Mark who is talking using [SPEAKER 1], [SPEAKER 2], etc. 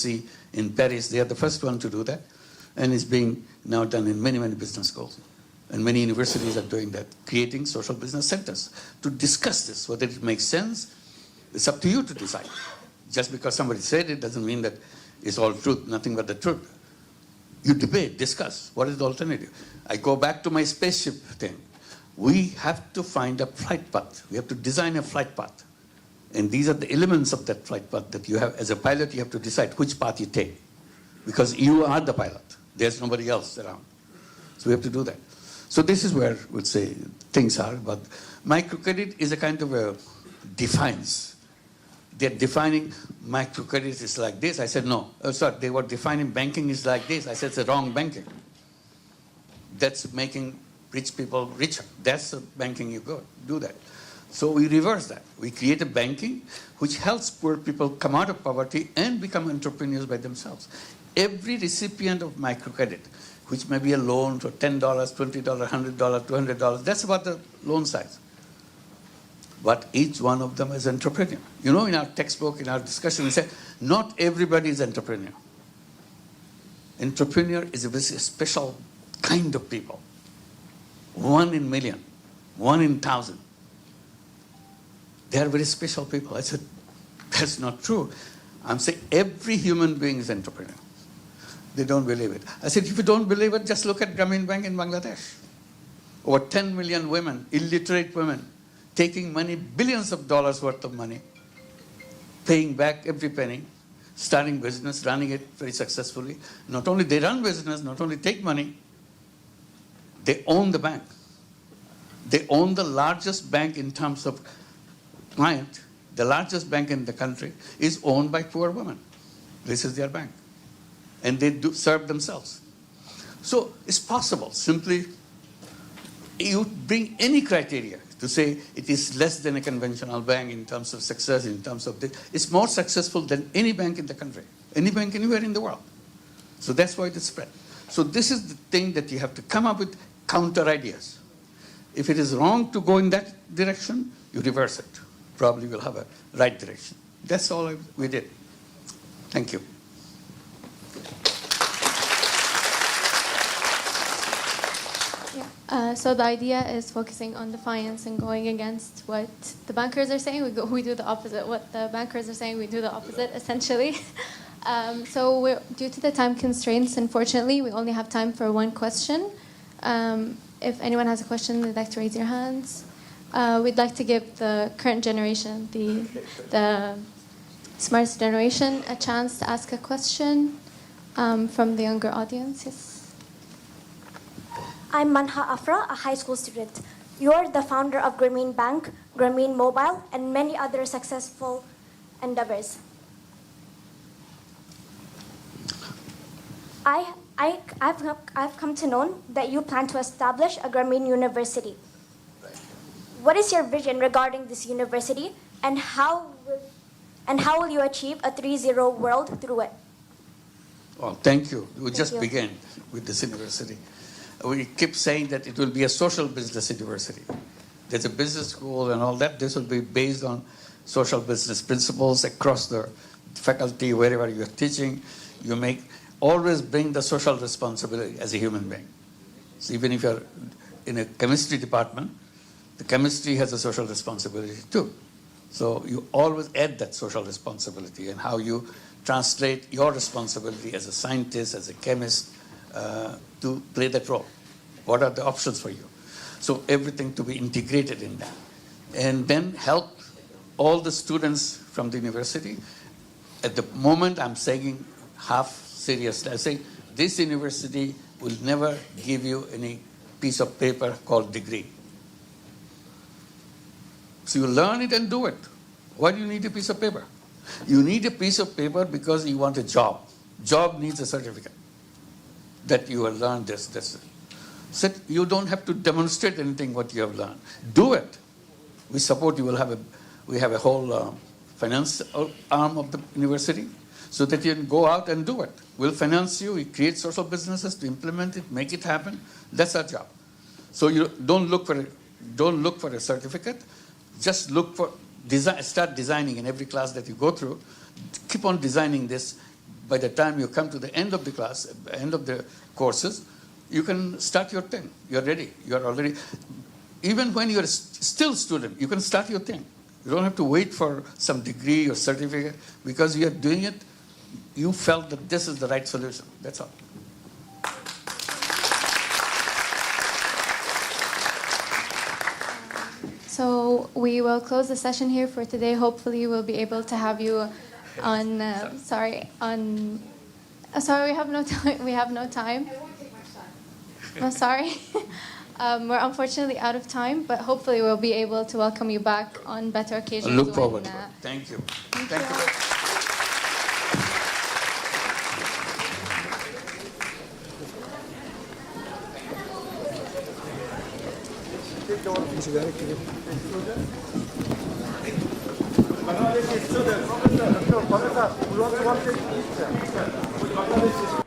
[SPEAKER 1] literacy in Paris. They are the first one to do that. And it's being now done in many, many business schools. And many universities are doing that, creating social business centers to discuss this, whether it makes sense. It's up to you to decide. Just because somebody said it doesn't mean that it's all truth, nothing but the truth. You debate, discuss. What is the alternative? I go back to my spaceship thing. We have to find a flight path. We have to design a flight path. And these are the elements of that flight path that you have. As a pilot, you have to decide which path you take. Because you are the pilot. There's nobody else around. So we have to do that. So this is where we'll say things are. But microcredit is a kind of a defines. They're defining microcredit is like this. I said, no. Sorry, they were defining banking is like this. I said, it's the wrong banking. That's making rich people richer. That's the banking you go do that. So we reverse that. We create a banking which helps poor people come out of poverty and become entrepreneurs by themselves. Every recipient of microcredit, which may be a loan for $10, $20, $100, $200, that's about the loan size. But each one of them is entrepreneur. You know, in our textbook, in our discussion, we say, not everybody is entrepreneur. Entrepreneur is a very special kind of people. 1 in million, 1 in 1,000. They are very special people. I said, that's not true. I'm saying every human being is entrepreneur. They don't believe it. I said, if you don't believe it, just look at Grameen Bank in Bangladesh. Over 10 million women, illiterate women, taking money, billions of dollars worth of money, paying back every penny, starting business, running it very successfully. Not only they run business, not only take money, they own the bank. They own the largest bank in terms of client. The largest bank in the country is owned by poor women. This is their bank. And they do serve themselves. So it's possible. Simply, you bring any criteria to say it is less than a conventional bank in terms of success, in terms of this. It's more successful than any bank in the country, any bank anywhere in the world. So that's why it is spread. So this is the thing that you have to come up with counter ideas. If it is wrong to go in that direction, you reverse it. Probably we'll have a right direction. That's all we did. Thank you.
[SPEAKER 2] So the idea is focusing on defiance and going against what the bankers are saying. We do the opposite. What the bankers are saying, we do the opposite, essentially. So due to the time constraints, unfortunately, we only have time for one question. If anyone has a question, they'd like to raise your hands. We'd like to give the current generation, the smartest generation, a chance to ask a question from the younger audience. Yes.
[SPEAKER 3] I'm Manha Afra, a high school student. You're the founder of Grameen Bank, Grameen Mobile, and many other successful endeavors. I've come to know that you plan to establish a Grameen University. What is your vision regarding this university, and how will you achieve a 3.0 world through it?
[SPEAKER 1] Well, thank you. We just began with this university. We keep saying that it will be a social business university. There's a business school and all that. This will be based on social business principles across the faculty, wherever you're teaching. You always bring the social responsibility as a human being. So even if you're in a chemistry department, the chemistry has a social responsibility too. So you always add that social responsibility and how you translate your responsibility as a scientist, as a chemist, to play that role. What are the options for you? So everything to be integrated in that. And then help all the students from the university. At the moment, I'm saying half seriously. I'm saying this university will never give you any piece of paper called degree. So you learn it and do it. Why do you need a piece of paper? You need a piece of paper because you want a job. Job needs a certificate that you have learned this. So you don't have to demonstrate anything what you have learned. Do it. We support you. We have a whole finance arm of the university so that you can go out and do it. We'll finance you. We create social businesses to implement it, make it happen. That's our job. So you don't look for a certificate. Just look for design. Start designing in every class that you go through. Keep on designing this. by the time you come to the end of the class, end of the courses, you can start your thing. You're ready. You're already, even when you're still student, you can start your thing. You don't have to wait for some degree or certificate. Because you're doing it, you felt that this is the right solution. That's all.
[SPEAKER 2] So we will close the session here for today. Hopefully we'll be able to have you on, sorry, we have no time. We have no time. I'm sorry. We're unfortunately out of time, but hopefully we'll be able to welcome you back on better occasions.
[SPEAKER 1] I look forward to it. Thank you. Thank you.
[SPEAKER 4] Professor,